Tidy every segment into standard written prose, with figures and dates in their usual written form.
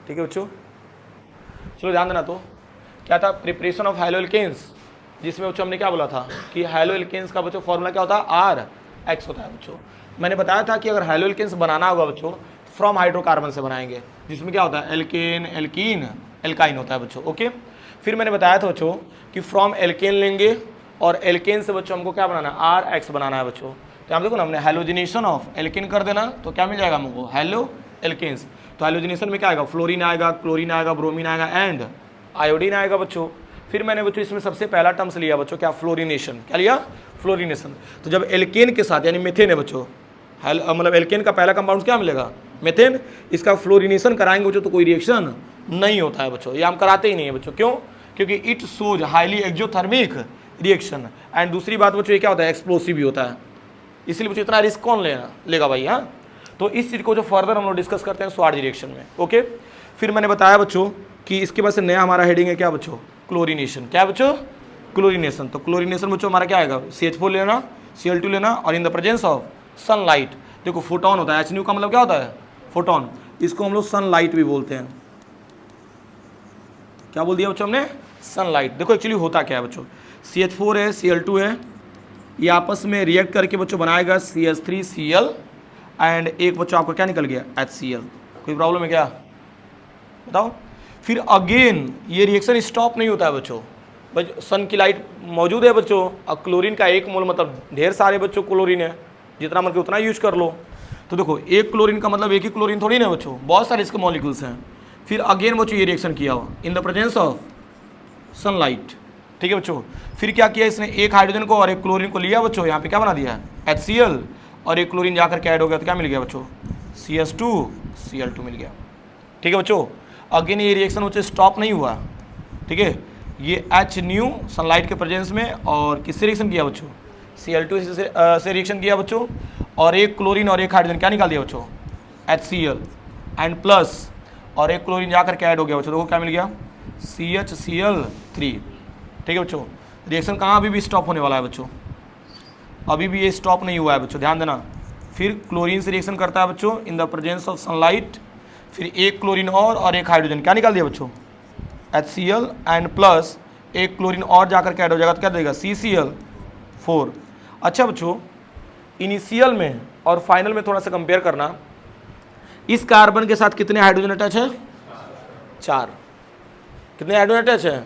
ठीक है बच्चों, चलो ध्यान देना। तो क्या था, प्रिपरेशन ऑफ हैलो एल्केन्स, जिसमें बच्चों हमने क्या बोला था कि हैलो एल्केन्स का बच्चों फॉर्मूला क्या होता है, आर एक्स होता है बच्चों। मैंने बताया था कि अगर हैलो एल्केन्स बनाना होगा बच्चों फ्रॉम हाइड्रोकार्बन से बनाएंगे, जिसमें क्या होता है एल्केन, एल्कीन, एल्काइन होता है बच्चों। ओके, फिर मैंने बताया था बच्चों कि फ्रॉम एल्केन लेंगे और एल्केन से बच्चों हमको क्या बनाना है, आर एक्स बनाना है बच्चों। तो यहाँ देखो ना, हमने हैलोजिनेशन ऑफ एल्केन कर देना तो क्या मिल जाएगा हमको, हैलो एल्केन्स। तो हैलोजिनेशन में क्या आएगा, फ्लोरीन आएगा, क्लोरीन आएगा, ब्रोमीन आएगा एंड आयोडीन आएगा बच्चों। फिर मैंने बच्चों इसमें सबसे पहला टर्म्स लिया बच्चों, क्या, फ्लोरिनेशन। क्या लिया, फ्लोरिनेशन। तो जब एल्केन के साथ यानी मेथेन है बच्चों, मतलब एल्केन का पहला कंपाउंड क्या मिलेगा, मेथेन, इसका फ्लोरिनेशन कराएंगे बच्चों तो कोई रिएक्शन नहीं होता है बच्चों, ये हम कराते ही नहीं है बच्चों। क्यों, क्योंकि it shows highly exothermic reaction. And दूसरी बात बच्चों, ये क्या होता है, एक्सप्लोसिव भी होता है, इसलिए बच्चों इतना रिस्क कौन लेगा भाई। हाँ, तो इस चीज़ को जो फर्दर हम लोग डिस्कस करते हैं स्वार्ज रिएक्शन में। ओके, फिर मैंने बताया बच्चों कि इसके बाद से नया हमारा हेडिंग है क्या बच्चों, क्लोरीनेशन। क्या बच्चों, क्लोरीनेशन। तो क्लोरीनेशन बच्चों हमारा क्या आएगा, CH4 लेना, Cl2 लेना और in the presence of sunlight. देखो फोटोन होता है, HNU का मतलब क्या होता है, फोटोन, इसको हम लोग सनलाइट भी बोलते हैं। क्या बोल दिया बच्चों हमने, सनलाइट। देखो एक्चुअली होता क्या है बच्चों, CH4 है, Cl2 है, ये आपस में रिएक्ट करके बच्चों बनाएगा CH3Cl एंड एक बच्चों आपका क्या निकल गया, HCl। कोई प्रॉब्लम है क्या, बताओ। फिर अगेन ये रिएक्शन स्टॉप नहीं होता है बच्चों, सन की लाइट मौजूद है बच्चों, अब क्लोरीन का एक मोल मतलब ढेर सारे बच्चों क्लोरीन है, जितना मन के उतना यूज कर लो। तो देखो एक क्लोरीन का मतलब एक ही क्लोरीन थोड़ी ना बच्चों, बहुत सारे इसके मॉलिक्यूल्स हैं। फिर अगेन बच्चों ये रिएक्शन किया हो in the presence of sunlight, ठीक है बच्चों। फिर क्या किया इसने, एक हाइड्रोजन को और एक क्लोरीन को लिया बच्चों, यहाँ पे क्या बना दिया, HCl, और एक क्लोरीन जाकर के ऐड हो गया तो क्या मिल गया बच्चों, CH2Cl2 मिल गया। ठीक है बच्चों, अगेन ये रिएक्शन बच्चों स्टॉप नहीं हुआ, ठीक है। ये HNU सनलाइट के प्रेजेंस में और किससे रिएक्शन किया बच्चों, Cl2 से रिएक्शन किया बच्चों, और एक क्लोरीन और एक हाइड्रोजन क्या निकाल दिया बच्चों, HCl एंड प्लस, और एक क्लोरीन जाकर के ऐड हो गया बच्चों, देखो क्या मिल गया, CHCl3। ठीक है बच्चों, रिएक्शन कहाँ अभी भी स्टॉप होने वाला है बच्चों, अभी भी ये स्टॉप नहीं हुआ है बच्चों, ध्यान देना। फिर क्लोरीन से रिएक्शन करता है बच्चों in the presence of sunlight, फिर एक क्लोरीन और एक हाइड्रोजन क्या निकाल दिया बच्चों, HCl एंड प्लस एक क्लोरीन और जाकर के ऐड हो जाएगा तो क्या देगा, CCl4। अच्छा बच्चों, इनिशियल में और फाइनल में थोड़ा सा कंपेयर करना, इस कार्बन के साथ कितने हाइड्रोजन अटैच है, 4। कितने हाइड्रोजन अटैच है,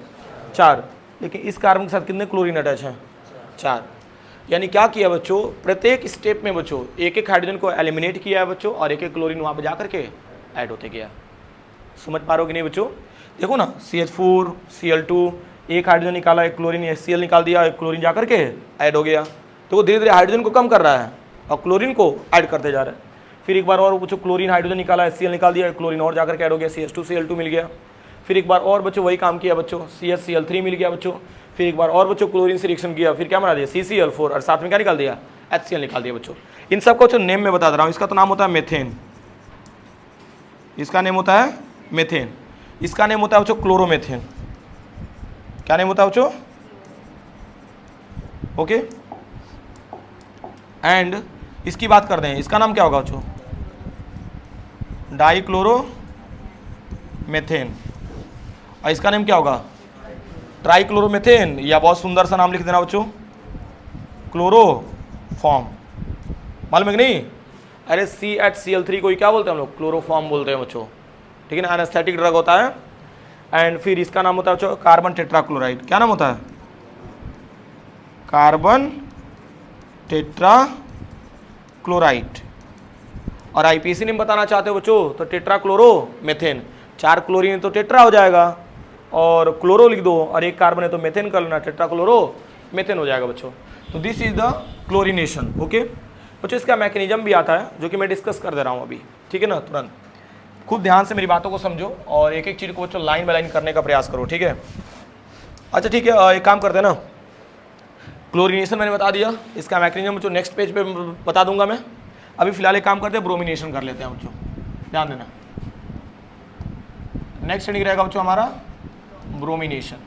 4। लेकिन इस कार्बन के साथ कितने क्लोरीन अटैच है, 4। यानी क्या किया बच्चों, प्रत्येक स्टेप में बच्चों एक एक हाइड्रोजन को एलिमिनेट किया है बच्चों, और एक एक क्लोरीन वहाँ पर जाकर के ऐड होते गया। समझ पा रहे हो कि नहीं बच्चों, देखो ना, CH4 Cl2, एक हाइड्रोजन निकाला, एक क्लोरीन HCl निकाल दिया, एक क्लोरीन जाकर के ऐड हो गया, तो वो धीरे धीरे हाइड्रोजन को कम कर रहा है और क्लोरीन को ऐड करते जा रहा है। फिर एक बार और बच्चों क्लोरीन हाइड्रोजन निकाला, HCl निकाल दिया, क्लोरीन और जाकर के ऐड हो गया, CH2Cl2 मिल गया। फिर एक बार और बच्चों वही काम किया बच्चों, CHCl3 मिल गया बच्चों। फिर एक बार और बच्चों क्लोरीन से रिएक्शन किया, फिर क्या बना दिया, CCl4, और साथ में क्या निकाल दिया, HCl निकाल दिया बच्चों। इन सबको बच्चों नेम में बता दे रहा हूँ, इसका तो नाम होता है मेथेन, इसका नेम होता है मेथेन, इसका नेम होता है बच्चों क्लोरोमेथेन। क्या नेम होता है बच्चों, ओके। एंड इसकी बात कर दें, इसका नाम क्या होगा बच्चों, डाइक्लोरोमेथेन, और इसका नेम क्या होगा, ट्राइक्लोरोमेथेन, या बहुत सुंदर सा नाम लिख देना बच्चों, क्लोरोफॉर्म। मालूम है कि नहीं, अरे CHCl3 को ही क्या बोलते हैं हम लोग, क्लोरोफॉर्म बोलते हैं बच्चों, ठीक है ना, एनेस्थेटिक ड्रग होता है। एंड फिर इसका नाम होता है बच्चों कार्बन टेट्राक्लोराइड। क्या नाम होता है, कार्बन टेट्राक्लोराइड। और IPC नेम बताना चाहते हो बच्चों तो टेट्राक्लोरोमेथेन, 4 क्लोरीन तो टेट्रा हो जाएगा, और क्लोरो लिख दो और एक कार्बन है तो मेथेन कर लेना, टेट्राक्लोरोमेथेन हो जाएगा बच्चों। तो this is the chlorination. Okay बच्चों, इसका मैकेनिज्म भी आता है जो कि मैं डिस्कस कर दे रहा हूँ अभी, ठीक है ना। तुरंत खूब ध्यान से मेरी बातों को समझो और एक एक चीज़ को बच्चों लाइन बाय लाइन करने का प्रयास करो, ठीक है। अच्छा ठीक है, एक काम करते हैं ना, क्लोरीनेशन मैंने बता दिया, इसका मैकेनिज्म बच्चों नेक्स्ट पेज पे बता दूंगा मैं। अभी फिलहाल एक काम करते हैं, ब्रोमिनेशन कर लेते हैं बच्चों, ध्यान देना। नेक्स्ट हेडिंग रहेगा बच्चों हमारा ब्रोमिनेशन।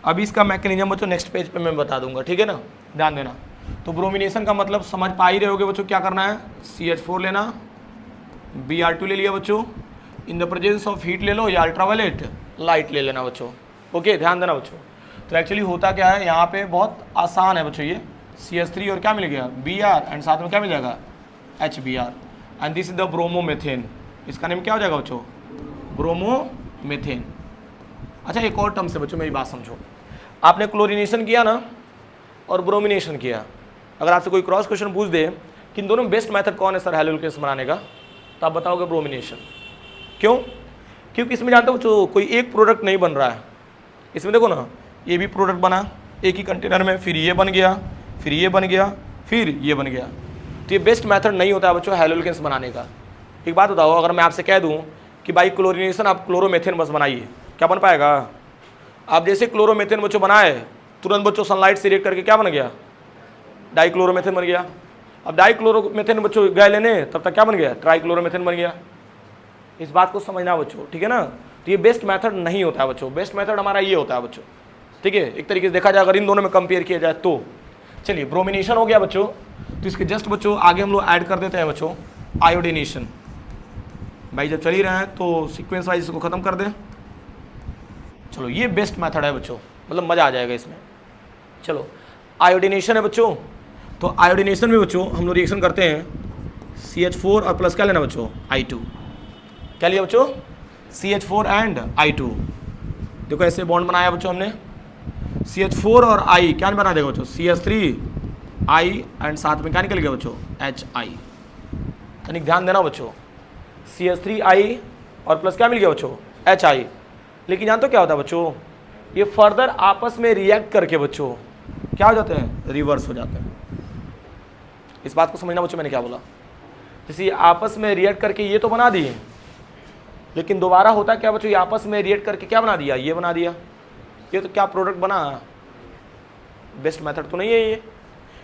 अभी इसका मैकेनिज्म बच्चों नेक्स्ट पेज पे मैं बता दूंगा, ठीक है ना, ध्यान देना। तो ब्रोमिनेशन का मतलब समझ पा ही रहे होगे बच्चों, क्या करना है, CH4 लेना, Br2 ले लिया बच्चों, in the presence of heat ले लो या अल्ट्रावायलेट लाइट ले लेना बच्चों। ओके, ध्यान देना बच्चों। तो एक्चुअली होता क्या है यहाँ पे, बहुत आसान है बच्चों। ये CH3 और क्या मिल गया Br, एंड साथ में क्या मिल जाएगा HBr, and this is the bromomethane. इसका नेम क्या हो जाएगा बच्चों, ब्रोमोमेथेन। अच्छा, एक और टर्म से बच्चों मेरी बात समझो। आपने क्लोरीनेशन किया ना और ब्रोमिनेशन किया। अगर आपसे कोई क्रॉस क्वेश्चन पूछ दे कि इन दोनों में बेस्ट मेथड कौन है सर हैलो एल्केन्स बनाने का, तो आप बताओगे ब्रोमिनेशन। क्यों? क्योंकि इसमें जानते हो बच्चों कोई एक प्रोडक्ट नहीं बन रहा है। इसमें देखो ना, ये भी प्रोडक्ट बना एक ही कंटेनर में, फिर ये बन गया, फिर ये बन गया, फिर ये बन गया। तो ये बेस्ट मेथड नहीं होता है बच्चों हैलो एल्केन्स बनाने का। एक बात बताओ, अगर मैं आपसे कह दूं कि भाई क्लोरीनेशन आप क्लोरोमेथेन बस बनाइए, क्या बन पाएगा? आप जैसे क्लोरोमेथेन बच्चों बनाए, तुरंत बच्चों सनलाइट से रिएक्ट करके क्या बन गया, डाइक्लोरोमेथेन बन गया। अब डाइक्लोरोमेथेन बच्चों गए लेने, तब तक क्या बन गया, ट्राइक्लोरोमेथेन बन गया। इस बात को समझना बच्चों, ठीक है ना। तो ये बेस्ट मेथड नहीं होता है बच्चों। बेस्ट मेथड हमारा ये होता है बच्चों, ठीक है। एक तरीके से देखा जाए अगर इन दोनों में कंपेयर किया जाए तो। चलिए, ब्रोमिनेशन हो गया बच्चों। तो इसके जस्ट बच्चों आगे हम लोग ऐड कर देते हैं बच्चों आयोडीनेशन। भाई जब चल ही रहे हैं तो सीक्वेंस वाइज इसको खत्म कर दें। चलो, ये बेस्ट मेथड है बच्चों, मतलब मज़ा आ जाएगा इसमें। चलो, आयोडीनेशन है बच्चों। तो आयोडीनेशन में बच्चों हम लोग रिएक्शन करते हैं CH4 और प्लस क्या लेना बच्चों, I2। क्या लिया बच्चों, CH4 एंड I2। देखो ऐसे बॉन्ड बनाया बच्चों हमने, CH4 और I क्या बना देगा बच्चों, CH3 I, एंड साथ में क्या निकल गया बच्चों, HI। तनिक ध्यान देना बच्चों, CH3 I और प्लस क्या मिल गया बच्चों, HI। लेकिन जानते हो क्या होता है बच्चों, ये फर्दर आपस में रिएक्ट करके बच्चों क्या हो जाते हैं, रिवर्स हो जाते हैं। इस बात को समझना बच्चों, मैंने क्या बोला। जैसे आपस में रिएक्ट करके ये तो बना दिए, लेकिन दोबारा होता क्या बच्चों, ये आपस में रिएक्ट करके क्या बना दिया, ये बना दिया। ये तो क्या प्रोडक्ट बना, बेस्ट मेथड तो नहीं है ये।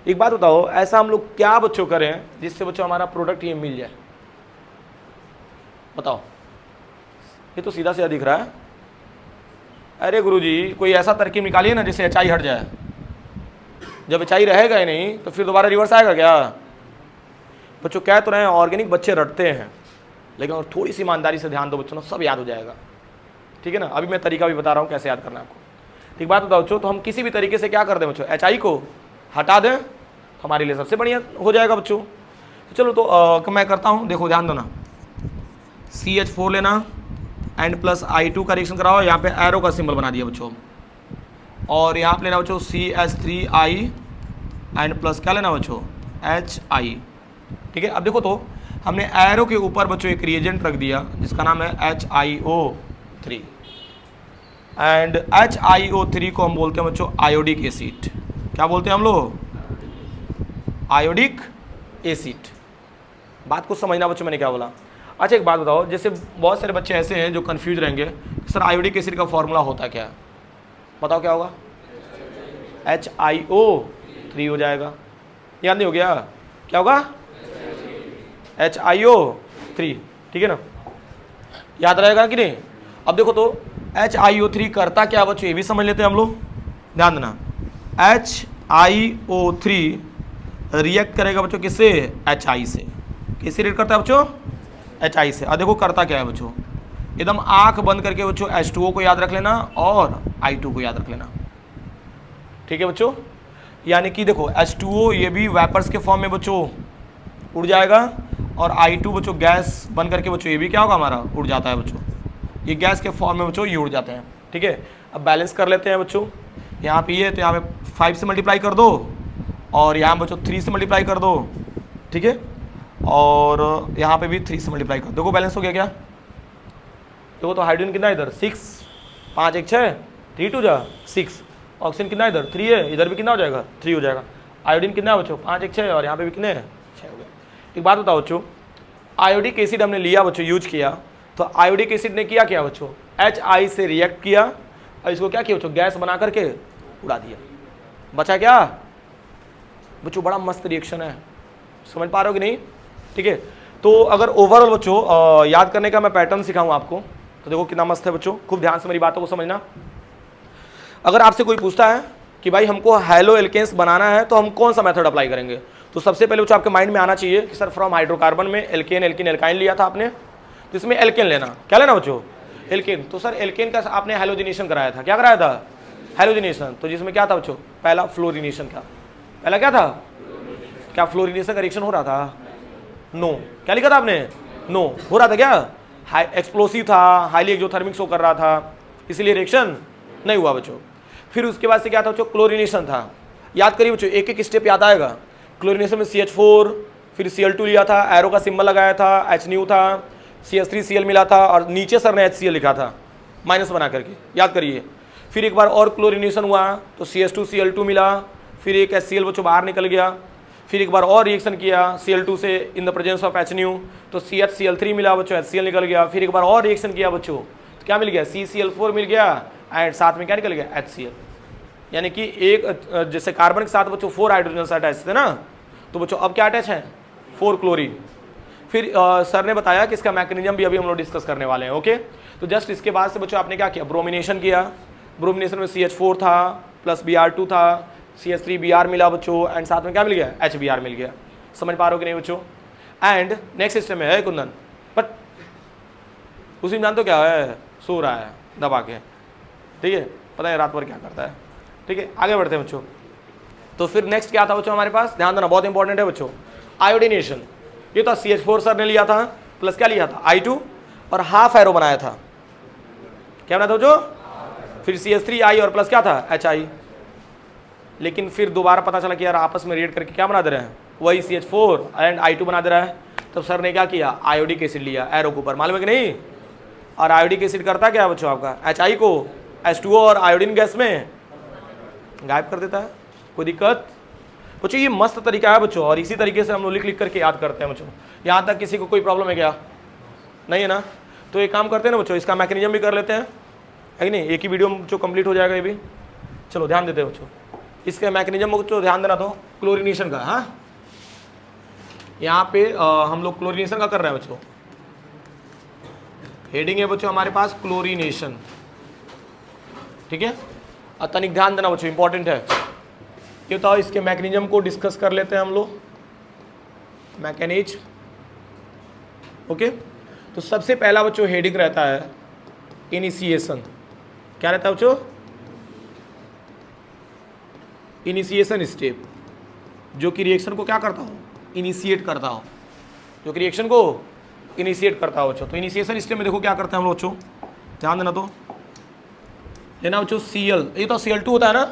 एक बात बताओ, ऐसा हम लोग क्या बच्चों करें जिससे बच्चों हमारा प्रोडक्ट ये मिल जाए, बताओ। ये तो सीधा सीधा दिख रहा है। अरे गुरुजी, कोई ऐसा तरकीब निकालिए ना जिससे HI हट जाए। जब HI रहेगा ही नहीं तो फिर दोबारा रिवर्स आएगा क्या? बच्चों कह तो रहे हैं ऑर्गेनिक बच्चे रटते हैं, लेकिन और थोड़ी सी ईमानदारी से ध्यान दो बच्चों ना, सब याद हो जाएगा, ठीक है ना। अभी मैं तरीका भी बता रहा हूँ कैसे याद करना है आपको। ठीक बात बताओ बच्चों, तो हम किसी भी तरीके से क्या कर दें बच्चों, HI को हटा दें, हमारे लिए सबसे बढ़िया हो जाएगा बच्चों। तो चलो, तो मैं करता हूँ, देखो ध्यान दो ना। CH4 लेना एंड प्लस I2 का रिएक्शन कराओ। यहाँ पे एरो का सिंबल बना दिया बच्चों, और यहाँ पे लेना बच्चों CH3I एंड प्लस क्या लेना बच्चों, HI। ठीक है, अब देखो तो हमने एरो के ऊपर बच्चों एक रिएजेंट रख दिया जिसका नाम है HiO3, एंड HiO3 को हम बोलते हैं बच्चों आयोडिक एसिड। क्या बोलते हैं हम लोग, आयोडिक एसिड। बात को समझना बच्चों, मैंने क्या बोला। अच्छा, एक बात बताओ, जैसे बहुत सारे बच्चे ऐसे हैं जो कंफ्यूज रहेंगे, सर आयोडिक एसिड का फॉर्मूला होता क्या है, बताओ क्या होगा, HiO3 हो जाएगा। याद नहीं हो गया, क्या होगा, HiO3, ठीक है ना, याद रहेगा कि नहीं। अब देखो तो HiO3 करता क्या बच्चों, ये भी समझ लेते हैं हम लोग, ध्यान देना। HiO3 रिएक्ट करेगा बच्चों किससे, HI से। किससे रिएक्ट करता है बच्चों, HI से। अब देखो करता क्या है बच्चों, एकदम आंख बंद करके बच्चों H2O को याद रख लेना और I2 को याद रख लेना, ठीक है बच्चों। यानी कि देखो H2O ये भी वेपर्स के फॉर्म में बच्चों उड़ जाएगा, और I2 बच्चों गैस बन करके बच्चों ये भी क्या होगा हमारा, उड़ जाता है बच्चों। ये गैस के फॉर्म में बच्चों ये उड़ जाते हैं, ठीक है। अब बैलेंस कर लेते हैं बच्चों। यहाँ पे ये तो यहाँ पे 5 से मल्टीप्लाई कर दो, और यहाँ बच्चों 3 से मल्टीप्लाई कर दो, ठीक है, और यहाँ पे भी 3 से मल्टीप्लाई कर दो। देखो बैलेंस हो गया क्या, देखो तो हाइड्रोजन कितना इधर 6, 5 1 6, 3 2 6, ऑक्सीजन कितना इधर 3 है, इधर भी कितना हो जाएगा 3 हो जाएगा। आयोडीन कितना है बच्चों 5 1 6, और यहाँ पे भी कितने 6 हो गए। एक बात बताओ बच्चों, आयोडिक एसिड हमने लिया बच्चों, यूज किया, तो आयोडिक एसिड ने किया क्या बच्चों, HI से रिएक्ट किया और इसको क्या किया बच्चों, गैस बना करके उड़ा दिया। बचा क्या बच्चों, बड़ा मस्त रिएक्शन है, समझ पा रहे हो कि नहीं, ठीक है। तो अगर ओवरऑल बच्चों याद करने का मैं पैटर्न सिखाऊं आपको, तो देखो कितना मस्त है बच्चों, खूब ध्यान से मेरी बातों को समझना। अगर आपसे कोई पूछता है कि भाई हमको हैलो एल्केन्स बनाना है तो हम कौन सा मेथड अप्लाई करेंगे, तो सबसे पहले बच्चों आपके माइंड में आना चाहिए कि सर फ्रॉम हाइड्रोकार्बन में एल्केन एल्किन एल्काइन लिया था आपने, तो इसमें एल्केन लेना, क्या लेना बच्चों, एल्केन। तो सर एल्केन का आपने हेलोजिनेशन कराया था, क्या कराया था, हेलोजिनेशन। तो जिसमें क्या था बच्चों, पहला फ्लोरिनेशन का, पहला क्या था, क्या फ्लोरिनेशन का रिएक्शन हो रहा था, नो, क्या लिखा था आपने, नो हो रहा था क्या, एक्सप्लोसिव था, हाईली एक्सोथर्मिक शो कर रहा था, इसलिए रिएक्शन नहीं हुआ बच्चों। फिर उसके बाद से क्या था बच्चों, क्लोरिनेशन था। याद करिए बच्चों, एक एक स्टेप याद आएगा। क्लोरिनेशन में CH4, फिर Cl2 लिया था, एरो का सिंबल लगाया था, H न्यू था, CH3Cl मिला था, और नीचे सर ने HCl लिखा था माइनस बना करके, याद करिए। फिर एक बार और क्लोरिनेशन हुआ तो CH2Cl2 मिला, फिर एक HCl बच्चों बाहर निकल गया। फिर एक बार और रिएक्शन किया Cl2 से in the presence of H new, तो CHCl3 मिला बच्चों, HCl निकल गया। फिर एक बार और रिएक्शन किया बच्चों, तो क्या मिल गया, CCl4 मिल गया, एंड साथ में क्या निकल गया, HCl। यानी कि एक जैसे कार्बन के साथ बच्चों 4 हाइड्रोजन अटैच थे ना, तो बच्चों अब क्या अटैच है, 4 क्लोरीन। फिर सर ने बताया कि इसका मैकेनिज्म भी अभी हम लोग डिस्कस करने वाले हैं। ओके, तो जस्ट इसके बाद से बच्चों आपने क्या किया, ब्रोमिनेशन किया। ब्रोमिनेशन में CH4 था प्लस Br2 था, CH3Br मिला बच्चों, एंड साथ में क्या मिल गया, HBr मिल गया। समझ पा रहे हो कि नहीं बच्चों। एंड नेक्स्ट सिस्टम है कुंदन, बट उसी में जानते हो क्या है, सो रहा है दबा के, ठीक है, पता है रात भर क्या करता है। ठीक है, आगे बढ़ते हैं बच्चों। तो फिर नेक्स्ट क्या था बच्चों हमारे पास, ध्यान देना बहुत इंपॉर्टेंट है बच्चों, आयोडीनेशन। ये तो CH4 सर ने लिया था, प्लस क्या लिया था, I2, और हाफ एरो बनाया था, क्या बनाया था बच्चों, फिर CH3I और प्लस क्या था, HI। लेकिन फिर दोबारा पता चला कि यार आपस में रिएक्ट करके क्या बना दे रहे हैं, वही CH4 एंड I2 बना दे रहा है। तब सर ने क्या किया, आयोडिक एसिड लिया एरो के ऊपर, मालूम है कि नहीं। और आयोडिक एसिड करता क्या बच्चों आपका, HI को H2O और आयोडीन गैस में गायब कर देता है। कोई दिक्कत बच्चों, ये मस्त तरीका है बच्चों, और इसी तरीके से हम लोग लिख लिख करके याद करते हैं बच्चों। यहाँ तक किसी को कोई प्रॉब्लम है क्या, नहीं है ना। तो एक काम करते हैं ना बच्चों, इसका मैकेनिज्म भी कर लेते हैं, है कि नहीं, एक ही वीडियो में जो कंप्लीट हो जाएगा ये भी। चलो ध्यान देते हैं बच्चों, इसके मैकेनिज्म बच्चों ध्यान देना। तो क्लोरिनेशन का, हाँ यहाँ पे हम लोग क्लोरिनेशन का कर रहे हैं बच्चों, हेडिंग है बच्चों हमारे पास क्लोरिनेशन, ठीक है। और तनिक ध्यान देना बच्चों, इंपॉर्टेंट है ये। तो इसके मैकेनिज्म को डिस्कस कर लेते हैं हम लोग, मैकेनिज्म। ओके, तो सबसे पहला बच्चों हेडिंग रहता है इनिशिएशन। क्या रहता है बच्चों, इनिशिएशन स्टेप, जो कि रिएक्शन को क्या करता हो, इनिशिएट करता हो, जो कि रिएक्शन को इनिशिएट करता हो बच्चों। तो इनिशिएशन स्टेप में देखो क्या करते हैं हम लोग बच्चों, ध्यान देना। तो लेना बच्चों Cl, ये तो Cl2 होता है ना,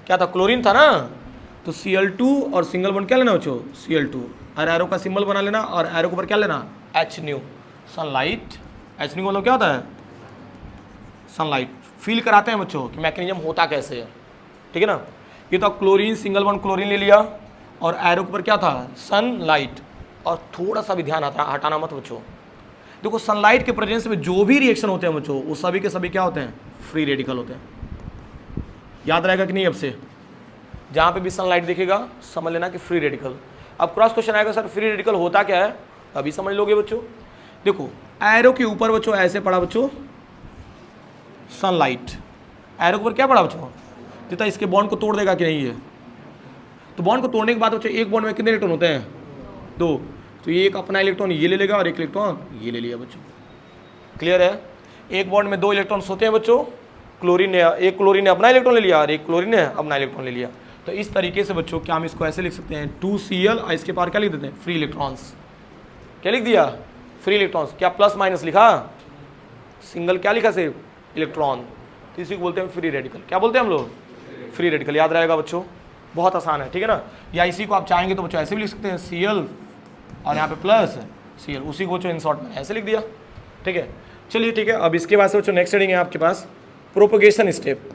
क्या था, क्लोरीन था ना, तो Cl2 और सिंगल बॉन्ड क्या लेना बच्चों, Cl2, और एरो का सिंबल बना लेना, और एरो के ऊपर क्या लेना, H new, sunlight. H new मतलब क्या होता है, सनलाइट। फील कराते हैं बच्चों कि मैकेनिज्म होता कैसे है, ठीक है ना। ये तो क्लोरीन, सिंगल बॉन्ड क्लोरीन ले लिया, और एरो के ऊपर क्या था, सनलाइट। और थोड़ा सा भी ध्यान आता है, हटाना मत बच्चों। देखो सनलाइट के प्रेजेंस में जो भी रिएक्शन होते हैं बच्चों, वो सभी के सभी क्या होते हैं, फ्री रेडिकल होते हैं। याद रहेगा कि नहीं, अब से जहाँ पे भी सनलाइट दिखेगा समझ लेना कि फ्री रेडिकल। अब क्रॉस क्वेश्चन आएगा, सर फ्री रेडिकल होता क्या है, अभी समझ लोगे बच्चों। देखो एरो के ऊपर बच्चों ऐसे पड़ा बच्चों सनलाइट, एरो के ऊपर क्या पड़ा बच्चों, जितना इसके बॉन्ड को तोड़ देगा कि नहीं है। तो बॉन्ड को तोड़ने के बाद बच्चों एक बॉन्ड में कितने इलेक्ट्रॉन होते हैं, 2। तो ये एक अपना इलेक्ट्रॉन ये ले लेगा, और एक इलेक्ट्रॉन ये ले लिया बच्चों। क्लियर है, एक बॉन्ड में 2 इलेक्ट्रॉन्स होते हैं बच्चों। क्लोरीन ने, एक क्लोरीन ने अपना इलेक्ट्रॉन ले लिया, और एक क्लोरीन ने अपना इलेक्ट्रॉन ले लिया। तो इस तरीके से बच्चों क्या हम इसको ऐसे लिख सकते हैं, 2Cl, और इसके पार क्या लिख देते हैं, फ्री इलेक्ट्रॉन्स। क्या लिख दिया, फ्री इलेक्ट्रॉन्स। क्या प्लस माइनस लिखा, सिंगल क्या लिखा सिर्फ, इलेक्ट्रॉन। तो इसी को बोलते हैं फ्री रेडिकल। क्या बोलते हैं हम लोग, फ्री रेडिकल। याद रहेगा बच्चों, बहुत आसान है, ठीक है ना। या इसी को आप चाहेंगे तो बच्चों ऐसे भी लिख सकते हैं, Cl और यहाँ पे प्लस Cl, उसी को बच्चों इन शॉर्ट में ऐसे लिख दिया, ठीक है। चलिए ठीक है, अब इसके बाद से बच्चों नेक्स्ट हेडिंग है आपके पास प्रोपेगेशन स्टेप।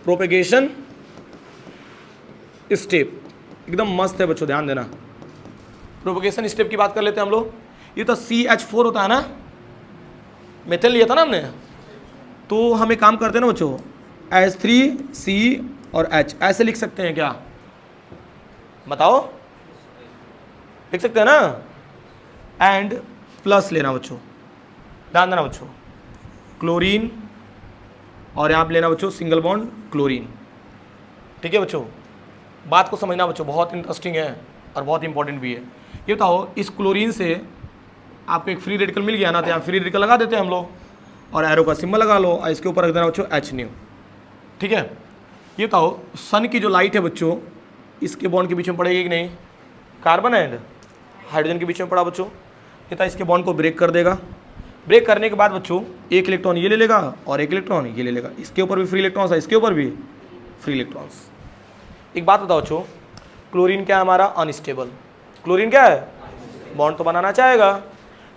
प्रोपेगेशन स्टेप एकदम मस्त है बच्चों, ध्यान देना। प्रोपेगेशन स्टेप की बात कर लेते हैं हम लोग। ये तो CH4 होता है ना, मेथल लिया था ना हमने। तो हम एक काम करते हैं ना बच्चों, H3C और H ऐसे लिख सकते हैं क्या, बताओ, लिख सकते हैं ना। एंड प्लस लेना बच्चों, ध्यान देना बच्चों, क्लोरीन, और यहाँ पे लेना बच्चों सिंगल बॉन्ड क्लोरीन, ठीक है बच्चों। बात को समझना बच्चों, बहुत इंटरेस्टिंग है और बहुत इंपॉर्टेंट भी है। ये बताओ, इस क्लोरीन से आपको एक फ्री रेडिकल मिल गया ना, तो यहाँ फ्री रेडिकल लगा देते हैं हम लोग और एरो का सिंबल लगा लो और इसके ऊपर रख देना बच्चों एच न्यू। ठीक है, ये बताओ सन की जो लाइट है बच्चों इसके बॉन्ड के बीच में पड़ेगी कि नहीं? कार्बन एंड हाइड्रोजन के बीच में पड़ा बच्चों, ये था इसके बॉन्ड को ब्रेक कर देगा। ब्रेक करने के बाद बच्चों एक इलेक्ट्रॉन ये ले लेगा और एक इलेक्ट्रॉन ये ले लेगा, इसके ऊपर भी फ्री इलेक्ट्रॉन्स है, इसके ऊपर भी फ्री इलेक्ट्रॉन्स। एक बात बताओ बच्चों, क्लोरीन क्या है हमारा? अनस्टेबल। क्लोरीन क्या है? बॉन्ड तो बनाना चाहेगा,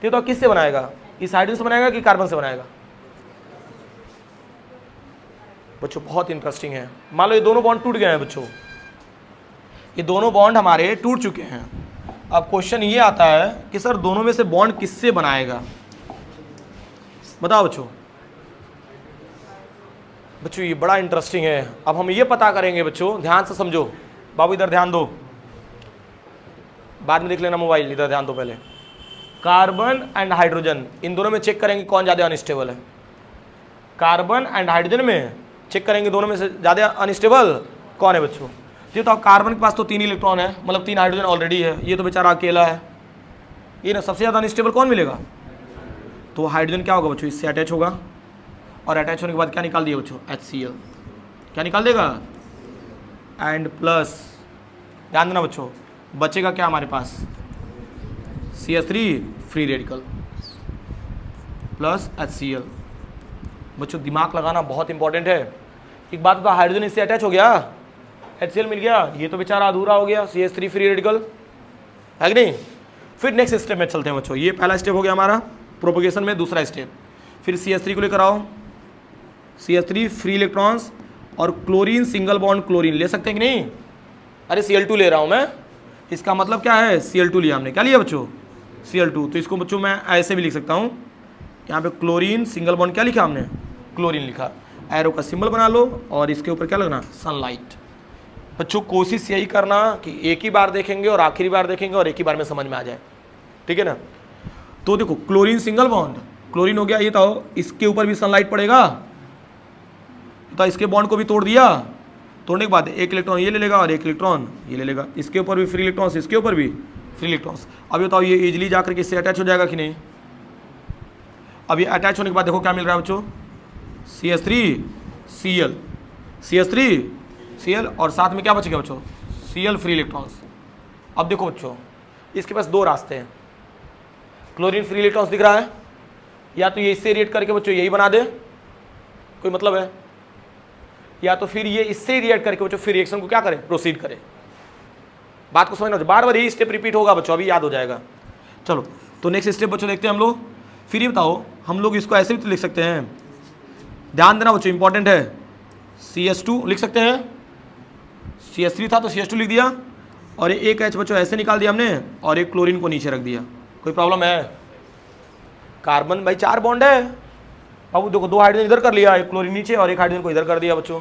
तो किससे बनाएगा? इस हाइड्रोजन से बनाएगा कि कार्बन से बनाएगा? बच्चों बहुत इंटरेस्टिंग है। मान लो ये दोनों बॉन्ड टूट गए हैं बच्चों, ये दोनों बॉन्ड हमारे टूट चुके हैं। अब क्वेश्चन ये आता है कि सर दोनों में से बॉन्ड किससे बनाएगा? बताओ बच्चों। बच्चों ये बड़ा इंटरेस्टिंग है। अब हम ये पता करेंगे बच्चों, ध्यान से समझो। बाबू इधर ध्यान दो, बाद में देख लेना मोबाइल, इधर ध्यान दो पहले। कार्बन एंड हाइड्रोजन, इन दोनों में चेक करेंगे कौन ज़्यादा अनस्टेबल है। कार्बन एंड हाइड्रोजन में चेक करेंगे दोनों में से ज़्यादा अनस्टेबल कौन है बच्चों। ये तो कार्बन के पास तो 3 इलेक्ट्रॉन है, मतलब 3 हाइड्रोजन ऑलरेडी है, ये तो बेचारा अकेला है। ये ना सबसे ज़्यादा अनस्टेबल कौन मिलेगा? तो हाइड्रोजन क्या होगा बच्चों? इससे अटैच होगा और अटैच होने के बाद क्या निकाल दिया बच्चों? HCl। क्या निकाल देगा? एंड प्लस, ध्यान देना बच्चों, बचेगा क्या हमारे पास? CH3 free radical plus HCl। बच्चों दिमाग लगाना बहुत इंपॉर्टेंट है। एक बात तो हाइड्रोजन इससे अटैच हो गया, HCl मिल गया, ये तो बेचारा अधूरा हो गया, CH3 फ्री रेडिकल है कि नहीं। फिर नेक्स्ट स्टेप में चलते हैं बच्चों। ये पहला स्टेप हो गया हमारा प्रोपोगेशन में। दूसरा स्टेप, फिर CH3 को लेकर आओ, CH3 फ्री इलेक्ट्रॉन्स और क्लोरीन सिंगल बॉन्ड क्लोरीन ले सकते हैं कि नहीं? अरे Cl2 ले रहा हूँ मैं, इसका मतलब क्या है? Cl2 लिया हमने। क्या लिया बच्चों? Cl2। तो इसको बच्चों मैं ऐसे भी लिख सकता हूँ, यहाँ पे क्लोरीन सिंगल बॉन्ड क्या लिखा हमने? क्लोरीन लिखा। एरो का सिंबल बना लो और इसके ऊपर क्या लगना? सनलाइट। बच्चों कोशिश यही करना कि एक ही बार देखेंगे और आखिरी बार देखेंगे और एक ही बार में समझ में आ जाए, ठीक है ना। तो देखो क्लोरीन सिंगल बॉन्ड क्लोरीन हो गया, ये तो इसके ऊपर भी सनलाइट पड़ेगा, तो इसके बॉन्ड को भी तोड़ दिया। तोड़ने के बाद एक इलेक्ट्रॉन ये ले लेगा और एक इलेक्ट्रॉन ये ले लेगा, इसके ऊपर भी फ्री इलेक्ट्रॉन्स, इसके ऊपर भी फ्री इलेक्ट्रॉन्स। अब बताओ ये इजीली जाकर के इससे अटैच हो जाएगा कि नहीं? अब ये अटैच होने के बाद देखो क्या मिल रहा है बच्चों? CH3Cl, CH3Cl और साथ में क्या बचेगा बच्चों? Cl free electrons. अब देखो बच्चों इसके पास दो रास्ते हैं। क्लोरीन फ्री इलेक्ट्रॉन्स दिख रहा है, या तो ये इससे रिएक्ट करके बच्चों यही बना दे, कोई मतलब है, या तो फिर ये इससे रिएक्ट करके बच्चों फिर रिएक्शन को क्या करे? प्रोसीड करे। बात को समझना, बार बार यही स्टेप रिपीट होगा बच्चों, अभी याद हो जाएगा। चलो तो नेक्स्ट स्टेप बच्चों देखते हैं हम लोग। फिर ये बताओ, हम लोग इसको ऐसे भी तो लिख सकते हैं, ध्यान देना बच्चों इंपॉर्टेंट है। CH2 लिख सकते हैं, CH3 था तो CH2 लिख दिया और एक H बच्चों ऐसे निकाल दिया हमने और एक क्लोरीन को नीचे रख दिया। कोई प्रॉब्लम है? कार्बन भाई 4 बॉन्ड है, अब देखो 2 हाइड्रोजन इधर कर लिया, एक क्लोरीन नीचे और एक हाइड्रोजन को इधर कर दिया बच्चों,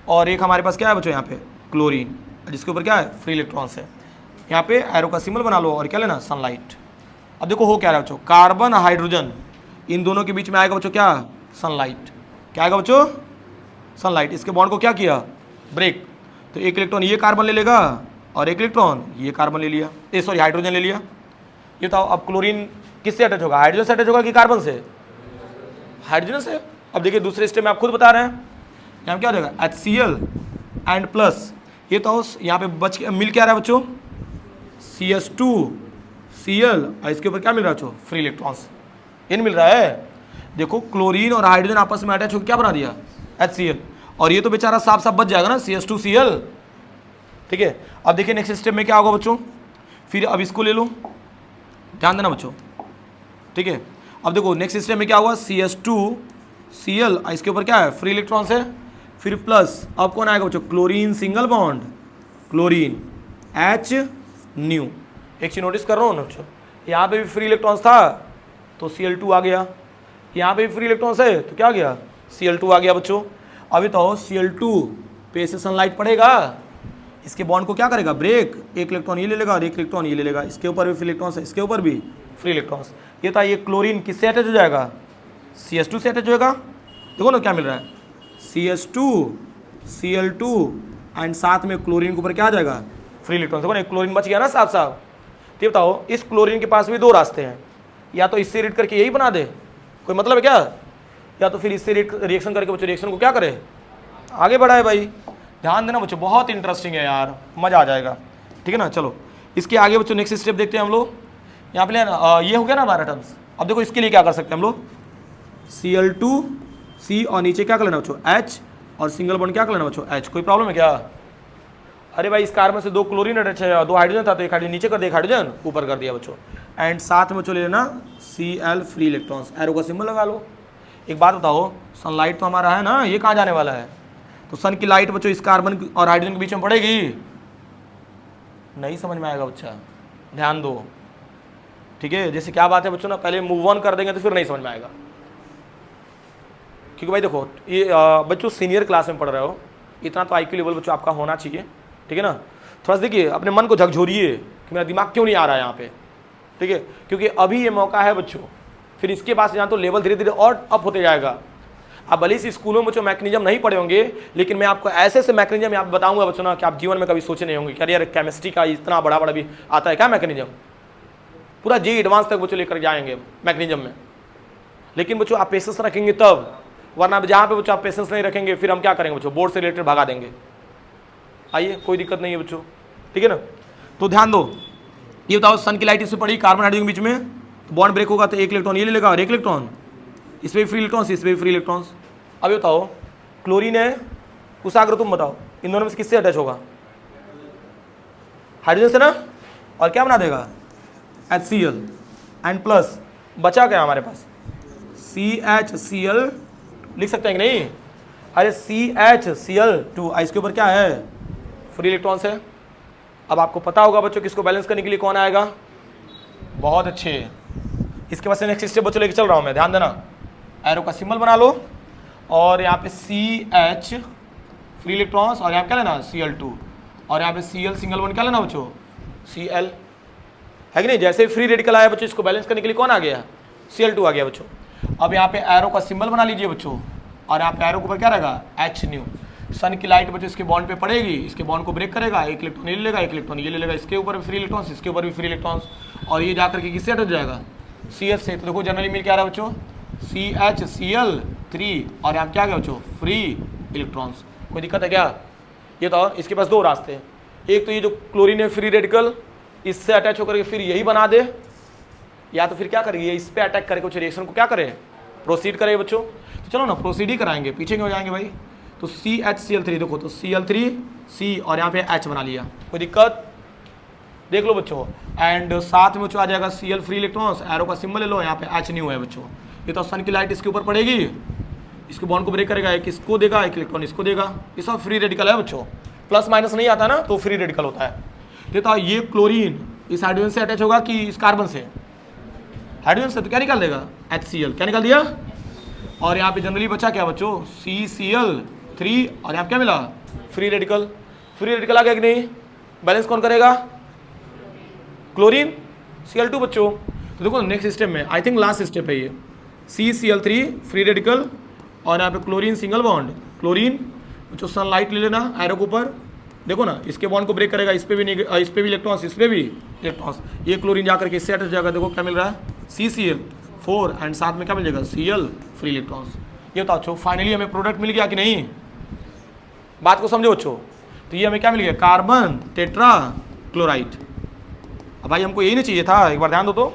और एक हमारे पास क्या है बच्चों यहाँ पे? क्लोरीन, जिसके ऊपर क्या है? फ्री इलेक्ट्रॉन्स है। यहाँ पे एरो का सिंबल बना लो और क्या लेना? सनलाइट। अब देखो हो क्या रहा है बच्चों? कार्बन हाइड्रोजन इन दोनों के बीच में आएगा बच्चों क्या? सनलाइट। क्या आएगा बच्चों? सनलाइट। इसके बॉन्ड को क्या किया? ब्रेक। तो एक इलेक्ट्रॉन ये कार्बन ले लेगा और एक इलेक्ट्रॉन ये कार्बन ले लिया, सॉरी हाइड्रोजन ले लिया। ये बताओ अब क्लोरीन किससे अटैच होगा? हाइड्रोजन से अटैच होगा कि कार्बन से? हाइड्रोजन से। अब देखिए दूसरे स्टेप में आप खुद बता रहे हैं, यहाँ क्या हो जाएगा? HCl एंड प्लस, ये तो यहाँ पे बच मिल क्या रहा है बच्चों? CH2Cl और इसके ऊपर क्या मिल रहा है बच्चों? Free electrons. इन मिल रहा है। देखो क्लोरीन और हाइड्रोजन आपस में अटैच होकर क्या बना दिया? HCl, और ये तो बेचारा साफ साफ बच जाएगा ना, CH2Cl, ठीक है। अब देखिए नेक्स्ट स्टेप में क्या होगा बच्चों? फिर अब इसको ले लो, ध्यान देना बच्चों, ठीक है। अब देखो नेक्स्ट स्टेप में क्या हुआ? CH2Cl, इसके ऊपर क्या है? फ्री इलेक्ट्रॉन्स है, फिर प्लस अब कौन आएगा बच्चों? Chlorine single bond chlorine H new. एक चीज नोटिस कर रहा हूँ ना बच्चों, यहाँ पे भी फ्री इलेक्ट्रॉन्स था तो Cl2 आ गया, यहाँ पे भी फ्री इलेक्ट्रॉन्स है तो क्या आ गया? Cl2 आ गया बच्चों। अभी तो Cl2 पे से सनलाइट पड़ेगा, इसके बॉन्ड को क्या करेगा? ब्रेक। एक इलेक्ट्रॉन ये ले लेगा और एक इलेक्ट्रॉन ये ले लेगा, इसके ऊपर भी फ्री इलेक्ट्रॉन्स है, इसके ऊपर भी फ्री इलेक्ट्रॉन्स। ये था, ये क्लोरीन किससे अटैच हो जाएगा? CH2 से अटैच होएगा। देखो ना क्या मिल रहा है? CH2 Cl2 एंड साथ में क्लोरीन के ऊपर क्या आ जाएगा? Free electron. देखो ना क्लोरीन बच गया ना साफ साफ। तो बताओ इस क्लोरीन के पास भी दो रास्ते हैं, या तो इससे रीड करके यही बना दे, कोई मतलब है क्या, या तो फिर इससे रिएक्शन करके बच्चों रिएक्शन को क्या करे, आगे बढ़ाए भाई। ध्यान देना बच्चों, बहुत इंटरेस्टिंग है यार, मज़ा आ जाएगा, ठीक है ना। चलो इसके आगे बच्चों नेक्स्ट स्टेप देखते हैं हम लोग। यहाँ पे ये हो गया ना हमारा टर्म्स। अब देखो इसके लिए क्या कर सकते हैं हम लोग, Cl2C और नीचे क्या कर लेना बच्चों H, और सिंगल बॉन्ड क्या कर लेना बच्चों H। कोई प्रॉब्लम है क्या? अरे भाई इस कार्बन से 2 क्लोरीन अटैच है, 2 हाइड्रोजन था तो एक हाइड्रोजन नीचे कर दिया, एक हाइड्रोजन ऊपर कर दिया बच्चों। एंड साथ में बच्चों ले लेना Cl फ्री इलेक्ट्रॉन्स, एरो का सिंबल लगा लो। एक बात बताओ, सनलाइट तो हमारा है ना, ये कहाँ जाने वाला है, तो सन की लाइट बच्चों इस कार्बन और हाइड्रोजन के बीच में पड़ेगी, नहीं समझ में आएगा बच्चा, ध्यान दो, ठीक है। जैसे क्या बात है बच्चों ना, पहले मूव ऑन कर देंगे तो फिर नहीं समझ में आएगा, क्योंकि भाई देखो ये बच्चों सीनियर क्लास में पढ़ रहे हो, इतना तो IQ लेवल बच्चों आपका होना चाहिए, ठीक है ना। थोड़ा सा देखिए अपने मन को झकझोरिए कि मेरा दिमाग क्यों नहीं आ रहा है यहाँ पे, ठीक है, क्योंकि अभी ये मौका है बच्चों, फिर इसके बाद यहाँ तो लेवल धीरे धीरे और अप होते जाएगा। अब भले इस स्कूलों में बच्चों मैकेनिज्म नहीं पढ़े होंगे, लेकिन मैं आपको ऐसे ऐसे मैकेनिज्म यहाँ बताऊंगा बच्चों ना कि आप जीवन में कभी सोचे नहीं होंगे कि यार केमिस्ट्री का इतना बड़ा बड़ा भी आता है क्या मैकेनिज्म, पूरा जी एडवांस तक बच्चों लेकर जाएंगे मैकेनिज्म में। लेकिन बच्चों आप पेशेंस रखेंगे तब, वरना जहाँ पे बच्चों आप पेशेंस नहीं रखेंगे फिर हम क्या करेंगे बच्चों, बोर्ड से रिलेटेड भगा देंगे। आइए कोई दिक्कत नहीं है बच्चों, ठीक है ना। तो ध्यान दो, ये बताओ सन की लाइट इससे पड़ी कार्बन हाइड्रोजन के बीच में, तो बॉन्ड ब्रेक होगा तो एक इलेक्ट्रॉन ये ले लेगा और एक इलेक्ट्रॉन इसमें भी फ्री इलेक्ट्रॉन्स, इसमें भी फ्री इलेक्ट्रॉन्स। अब ये बताओ क्लोरीन है, कुशाग्र तुम बताओ इन दोनों में से किससे अटैच होगा, हाइड्रोजन से ना, और क्या बना देगा HCl एंड प्लस बचा क्या हमारे पास CHCl, लिख सकते हैं कि नहीं, अरे CHCl2, इसके ऊपर क्या है फ्री इलेक्ट्रॉन्स है। अब आपको पता होगा बच्चों किसको बैलेंस करने के लिए कौन आएगा, बहुत अच्छे। इसके बाद से नेक्स्ट स्टेप बच्चों लेके चल रहा हूँ मैं, ध्यान देना, एरो का सिंबल बना लो और यहाँ पे CH फ्री इलेक्ट्रॉन्स और यहाँ क्या लेना Cl2, और यहाँ पे Cl सिंगल बॉन्ड क्या लेना बच्चों Cl, है कि नहीं। जैसे फ्री रेडिकल आया बच्चों, इसको बैलेंस करने के लिए कौन आ गया Cl2 आ गया बच्चों। अब यहाँ पे एरो का सिंबल बना लीजिए बच्चों, और यहाँ पे एरो के ऊपर क्या रहेगा H न्यू। सन की लाइट बच्चों इसके बॉन्ड पे पड़ेगी, इसके बॉन्ड को ब्रेक करेगा, एक इलेक्ट्रॉन ये ले लेगा, एक इलेक्ट्रॉन ये ले लेगा, इसके ऊपर भी फ्री इलेक्ट्रॉन्स, इसके ऊपर भी फ्री इलेक्ट्रॉन्स, और ये जाकर के किससे अटैच जाएगा CH से। तो देखो जनरली मिल क्या रहा है बच्चों CHCl3, और यहाँ क्या आ गया बच्चों फ्री इलेक्ट्रॉन्स। कोई दिक्कत है क्या? ये तो इसके पास 2 रास्ते हैं, एक तो ये जो क्लोरीन है फ्री रेडिकल इससे अटैच होकर के फिर यही बना दे, या तो फिर क्या करेगी इस पे अटैक करके कुछ रिएक्शन को क्या करे प्रोसीड करे बच्चों। तो चलो ना प्रोसीड ही कराएंगे, पीछे क्यों जाएंगे भाई। तो CHCl3 देखो, तो Cl3C और यहाँ पे H बना लिया, कोई दिक्कत देख लो बच्चों। एंड साथ में बच्चों आ जाएगा Cl फ्री इलेक्ट्रॉन्स, एरो का सिंबल ले लो, यहाँ पे H न्यू है बच्चों। ये तो सन की लाइट इसके ऊपर पड़ेगी, इसके बॉन्ड को ब्रेक करेगा, एक इसको देगा एक इलेक्ट्रॉन इसको देगा, ये सब फ्री रेडिकल है बच्चों, प्लस माइनस नहीं आता ना तो फ्री रेडिकल होता है। देखो ये क्लोरीन इस हाइड्रोजन से अटैच होगा कि इस कार्बन से, हाइड्रोजन से, तो क्या निकाल देगा HCl, क्या निकाल दिया। और यहाँ पे जनरली बचा क्या बच्चों CCl3, और यहाँ क्या मिला फ्री रेडिकल। फ्री रेडिकल आ गया कि नहीं, बैलेंस कौन करेगा क्लोरीन Cl2 बच्चों। तो देखो नेक्स्ट स्टेप में आई थिंक लास्ट स्टेप है ये, CCl3 फ्री रेडिकल और यहाँ पे क्लोरीन सिंगल बॉन्ड, क्लोरीन बच्चों सनलाइट ले लेना एरो के ऊपर, देखो ना इसके बॉन्ड को ब्रेक करेगा, इस पे भी इलेक्ट्रॉन्स, इस पे भी इलेक्ट्रॉन्स, ये क्लोरीन जाकर के इससे अटैच जाएगा, देखो क्या मिल रहा है CCl4 एंड साथ में क्या मिल जाएगा Cl फ्री इलेक्ट्रॉन्स। ये बताओ बच्चों फाइनली हमें प्रोडक्ट मिल गया कि नहीं, बात को समझो बच्चों। तो ये हमें क्या मिल गया कार्बन टेट्रा क्लोराइड। अब भाई हमको यही नहीं चाहिए था, एक बार ध्यान दो तो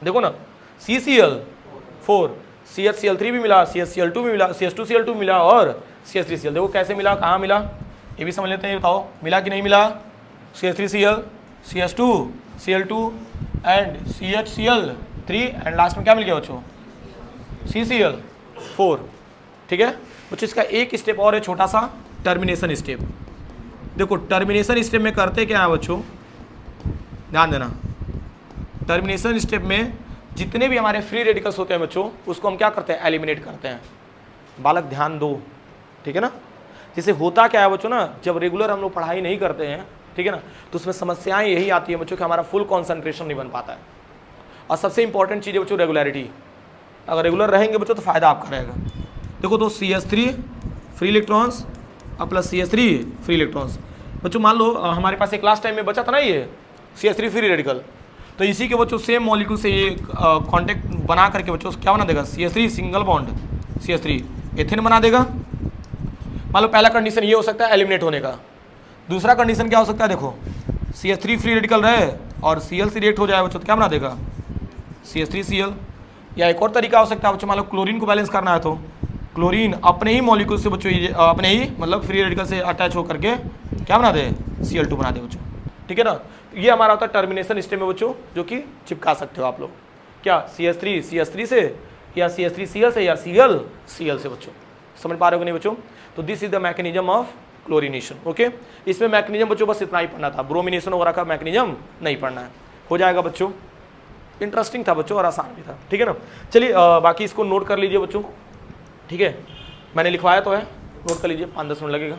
देखो ना CCl4 CHCl3 भी मिला, CHCl2 भी मिला, CH2Cl2 मिला और CH3Cl, देखो कैसे मिला कहाँ मिला ये भी समझ लेते हैं। ये बताओ मिला कि नहीं मिला, CH3Cl CH2Cl2 and CHCl3 and last में क्या मिल गया बच्चों CCl4, ठीक है बच्चों। इसका एक स्टेप और है छोटा सा, टर्मिनेशन स्टेप। देखो टर्मिनेशन स्टेप में करते क्या है बच्चों, ध्यान देना, टर्मिनेशन स्टेप में जितने भी हमारे फ्री रेडिकल्स होते हैं बच्चों उसको हम क्या करते हैं एलिमिनेट करते हैं। बालक ध्यान दो, ठीक है ना। जैसे होता क्या है बच्चों ना, जब रेगुलर हम लोग पढ़ाई नहीं करते हैं, ठीक है ना, तो उसमें समस्याएं यही आती है बच्चों कि हमारा फुल कंसंट्रेशन नहीं बन पाता है। और सबसे इंपॉर्टेंट चीज़ है बच्चों रेगुलरिटी, अगर रेगुलर रहेंगे बच्चों तो फायदा आपका रहेगा। देखो तो CH3 फ्री इलेक्ट्रॉन्स और प्लस CH3 फ्री इलेक्ट्रॉन्स। बच्चों मान लो हमारे पास एक लास्ट टाइम में बचा था ना ये CH3 फ्री रेडिकल, तो इसी के बच्चों सेम मॉलिक्यूल से ये कॉन्टेक्ट बना करके बच्चों क्या बना देगा, CH3 single bond CH3 ethane बना देगा। मान लो पहला कंडीशन ये हो सकता है एलिमिनेट होने का, दूसरा कंडीशन क्या हो सकता है, देखो CH3 फ्री रेडिकल रहे और Cl से रिएक्ट हो जाए बच्चों तो क्या बना देगा CH3Cl। या एक और तरीका हो सकता है बच्चों, मान लो क्लोरीन को बैलेंस करना है तो क्लोरीन अपने ही मॉलिक्यूल से बच्चों अपने ही मतलब फ्री रेडिकल से अटैच होकर के क्या बना दे Cl2 बना दे बच्चों, ठीक है ना। ये हमारा होता है टर्मिनेशन स्टेप में बच्चों, जो कि चिपका सकते हो आप लोग क्या CH3 से या CH3Cl से या Cl से बच्चों, समझ पा रहे हो कि नहीं बच्चों। तो this is the mechanism of chlorination. Okay, इसमें मैकेनिज्म बच्चों बस इतना ही पढ़ना था, ब्रोमिनेशन वगैरह का मैकेनिज्म नहीं पढ़ना है, हो जाएगा बच्चों। इंटरेस्टिंग था बच्चों और आसान भी था, ठीक है ना। चलिए बाकी इसको नोट कर लीजिए बच्चों, ठीक है, मैंने लिखवाया तो है, नोट कर लीजिए, 5-10 मिनट लगेगा।